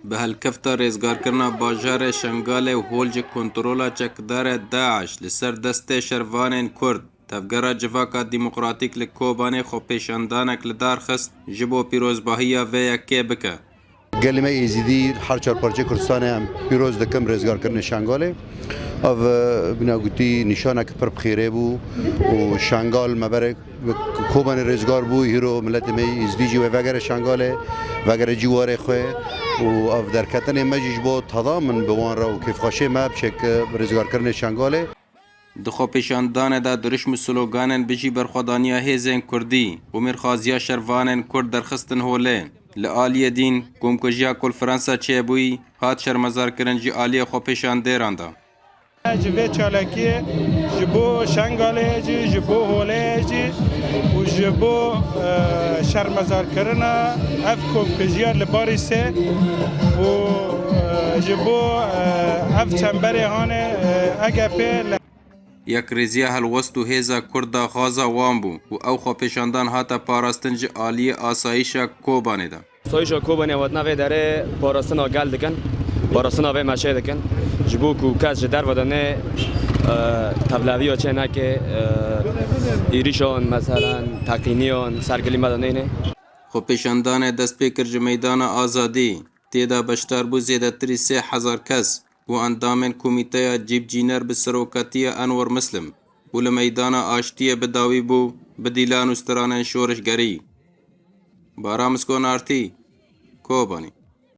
به هلکفتا ریزگارکرنا باجار شنگال و هولج کنترولا چکدار داعش لسر دست شروان کرد تفگرا جواکا دیمقراتیک لکوبان خو پیشاندانک لدار خست جبو پیروزباهی و یکی بکه. گلمه ایزیدی هر چهار پارچه کردستان هم پیروز دکم رزگار کردن شنگاله او بناگوتی نشانه که پر بخیره بو و شنگال مبره کوبان رزگار بو هیرو ملت می ایزدیجی و وگر شنگاله وگر جواره خواه و او در کتن مجیج با تضامن بوان را و کیف خاشه ما بچک رزگار کردن شنگاله دخو پیشاندان دا درشم سلوگانن بجی برخودانیا هیزن کردی و مرخازیا شروانن کرد درخستن هوله لآلیه دین گمکجیا کل فرانسا چه بوی هات شرمزار کرن جی آلیه خو پیشانده رانده. جوی چالاکی جبو شنگاله جی جبو هوله جی و جبو شرمزار کرنا اف گمکجیا لباری سه و جبو اف چنبری هانه اگپه یک ریزیا هلوست و هیزا کردا خوازا وان بو و او خو پیشاندان هاتا پاراستن جی آلیه آسایشا کوبانه ده. آسایشا کوبانه وطنه وی داره پاراستن آگل دکن پاراستن آوی مشه دکن جبو کو کس جدر ودانه تبلوی ها چه نکه ایریشان مثلا تقینیان سرگلی مدانه نه خو پیشاندان دست پیکر جی میدان آزادی تیدا بشتر بو زیده تری 3000 کس و اندامن کمیته جیب جینر به سروکاتی انور مسلم و لمیدان آشتی بداوی بو بدیلان و ستران شورش گری بارامسکون آرتی کوبانی